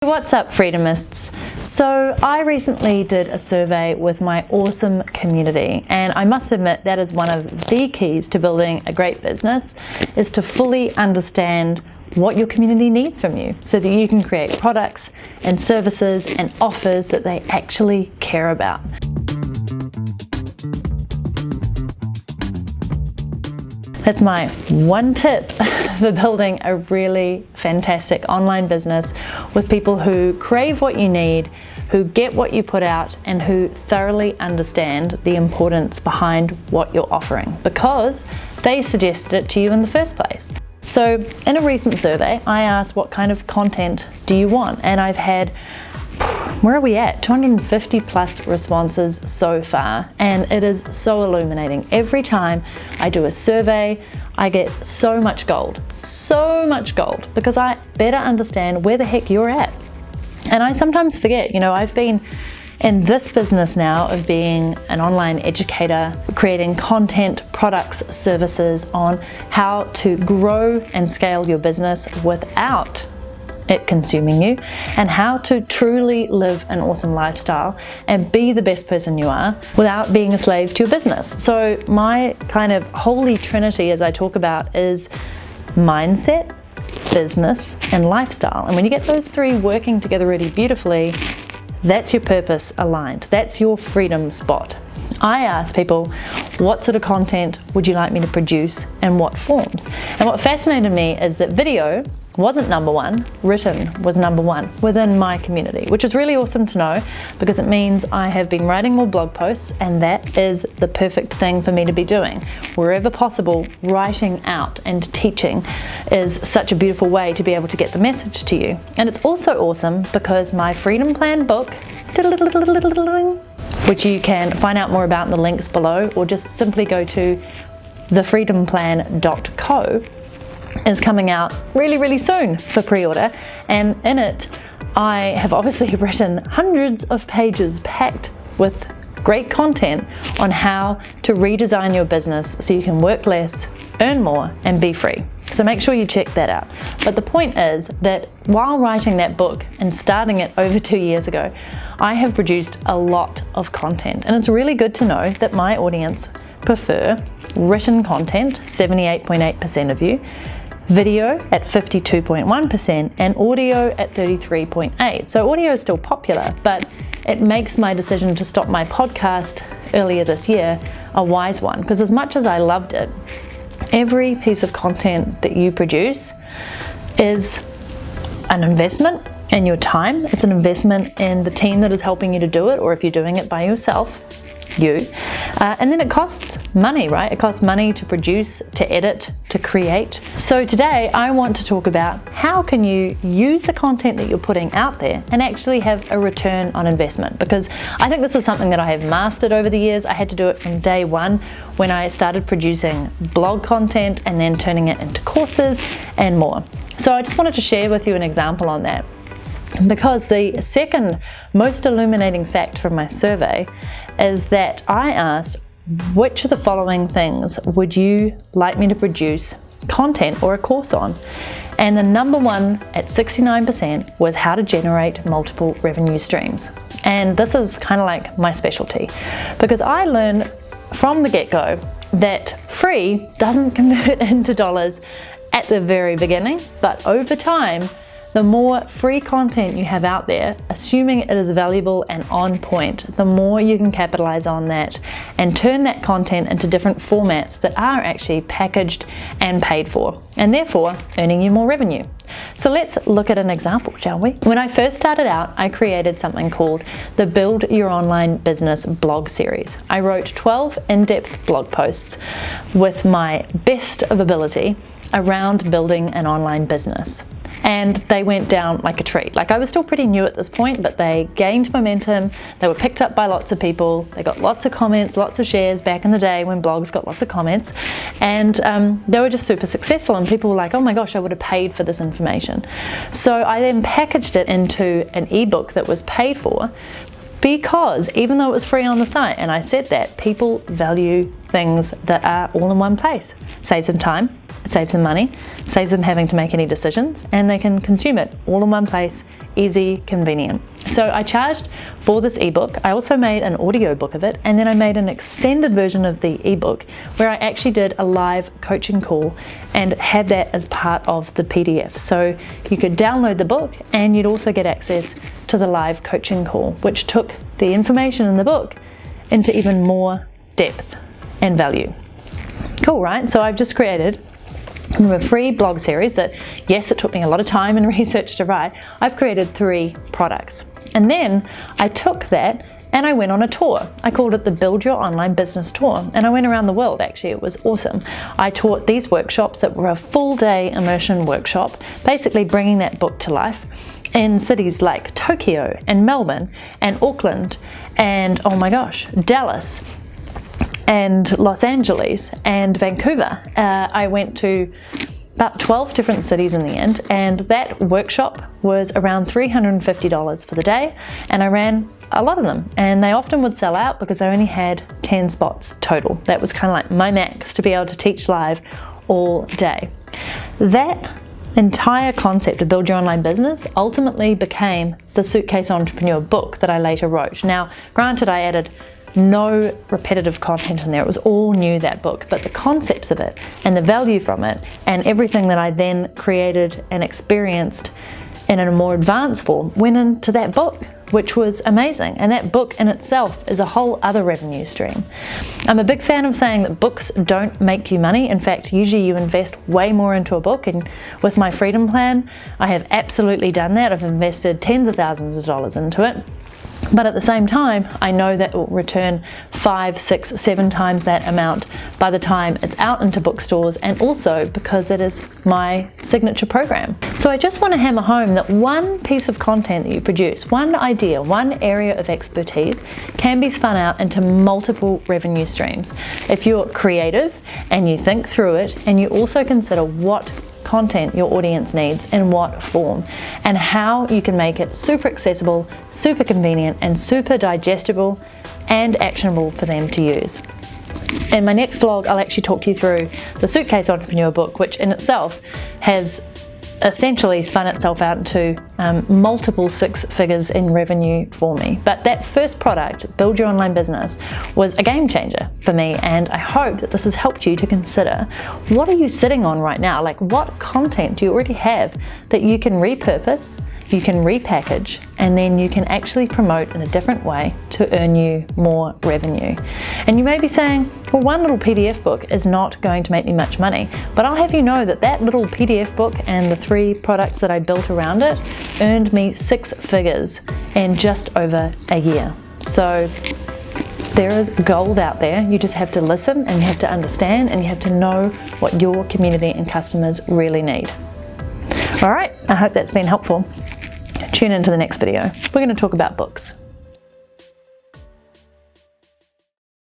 What's up, Freedomists? So I recently did a survey with my awesome community, and I must admit that is one of the keys to building a great business, is to fully understand what your community needs from you so that you can create products and services and offers that they actually care about. That's my one tip for building a really fantastic online business with people who crave what you need, who get what you put out, and who thoroughly understand the importance behind what you're offering because they suggested it to you in the first place. So in a recent survey, I asked what kind of content do you want? And I've had, where are we at? 250 plus responses so far, and it is so illuminating. Every time I do a survey, I get so much gold, because I better understand where the heck you're at. And I sometimes forget, I've been in this business now of being an online educator, creating content, products, services on how to grow and scale your business without it consuming you, and how to truly live an awesome lifestyle and be the best person you are without being a slave to your business. So my kind of holy trinity, as I talk about, is mindset, business, and lifestyle. And when you get those three working together really beautifully, that's your purpose aligned. That's your freedom spot. I ask people, what sort of content would you like me to produce and what forms? And what fascinated me is that video wasn't number one, written was number one within my community, which is really awesome to know because it means I have been writing more blog posts, and that is the perfect thing for me to be doing. Wherever possible, writing out and teaching is such a beautiful way to be able to get the message to you. And it's also awesome because my Freedom Plan book, which you can find out more about in the links below, or just simply go to thefreedomplan.co, is coming out really soon for pre-order. And in it, I have obviously written hundreds of pages packed with great content on how to redesign your business so you can work less, earn more, and be free. So make sure you check that out. But the point is that while writing that book and starting it over 2 years ago, I have produced a lot of content. And it's really good to know that my audience prefer written content, 78.8% of you, video at 52.1%, and audio at 33.8%. So audio is still popular, but it makes my decision to stop my podcast earlier this year a wise one, because as much as I loved it, every piece of content that you produce is an investment in your time. It's an investment in the team that is helping you to do it, or if you're doing it by yourself, and then it costs money, right? It costs money to produce, to edit, to create. So today I want to talk about how can you use the content that you're putting out there and actually have a return on investment, because I think this is something that I have mastered over the years. I had to do it from day one when I started producing blog content and then turning it into courses and more. So I just wanted to share with you an example on that, because the second most illuminating fact from my survey is that I asked, which of the following things would you like me to produce content or a course on? And the number one at 69% was how to generate multiple revenue streams. And this is kind of like my specialty, because I learned from the get-go that free doesn't convert into dollars at the very beginning, but over time, the more free content you have out there, assuming it is valuable and on point, the more you can capitalize on that and turn that content into different formats that are actually packaged and paid for, and therefore earning you more revenue. So let's look at an example, shall we? When I first started out, I created something called the Build Your Online Business blog series. I wrote 12 in-depth blog posts with my best of ability around building an online business. And they went down like a treat. Like, I was still pretty new at this point, but they gained momentum. They were picked up by lots of people. They got lots of comments, lots of shares back in the day when blogs got lots of comments. And they were just super successful. And people were like, oh my gosh, I would have paid for this information. So I then packaged it into an ebook that was paid for, because even though it was free on the site, and I said that people value things that are all in one place. Saves them time, it saves them money, saves them having to make any decisions, and they can consume it all in one place, easy, convenient. So I charged for this ebook. I also made an audio book of it, and then I made an extended version of the ebook where I actually did a live coaching call and had that as part of the PDF. So you could download the book and you'd also get access to the live coaching call, which took the information in the book into even more depth and value. Cool, right? So I've just created from a free blog series that, yes, it took me a lot of time and research to write. I've created 3 products. And then I took that and I went on a tour. I called it the Build Your Online Business Tour. And I went around the world, actually. It was awesome. I taught these workshops that were a full-day immersion workshop, basically bringing that book to life in cities like Tokyo and Melbourne and Auckland and, oh my gosh, Dallas and Los Angeles and Vancouver. I went to about 12 different cities in the end, and that workshop was around $350 for the day, and I ran a lot of them, and they often would sell out because I only had 10 spots total. That was kind of like my max to be able to teach live all day. That entire concept of Build Your Online Business ultimately became the Suitcase Entrepreneur book that I later wrote. Now, granted, I added no repetitive content in there. It was all new, that book, but the concepts of it and the value from it and everything that I then created and experienced in a more advanced form went into that book, which was amazing. And that book in itself is a whole other revenue stream. I'm a big fan of saying that books don't make you money. In fact, usually you invest way more into a book, and with my Freedom Plan, I have absolutely done that. I've invested tens of thousands of dollars into it. But at the same time, I know that it will return 5, 6, 7 times that amount by the time it's out into bookstores, and also because it is my signature program. So I just want to hammer home that one piece of content that you produce, one idea, one area of expertise can be spun out into multiple revenue streams. If you're creative and you think through it and you also consider what content your audience needs in what form and how you can make it super accessible, super convenient, and super digestible and actionable for them to use. In my next vlog, I'll actually talk you through the Suitcase Entrepreneur book, which in itself has essentially spun itself out into multiple 6 figures in revenue for me. But that first product, Build Your Online Business, was a game changer for me, and I hope that this has helped you to consider, what are you sitting on right now? Like, what content do you already have that you can repurpose, you can repackage, and then you can actually promote in a different way to earn you more revenue? And you may be saying, well, one little PDF book is not going to make me much money, but I'll have you know that that little PDF book and the 3 products that I built around it earned me 6 figures in just over a year. So there is gold out there. You just have to listen, and you have to understand, and you have to know what your community and customers really need. All right, I hope that's been helpful. Tune into the next video. We're going to talk about books.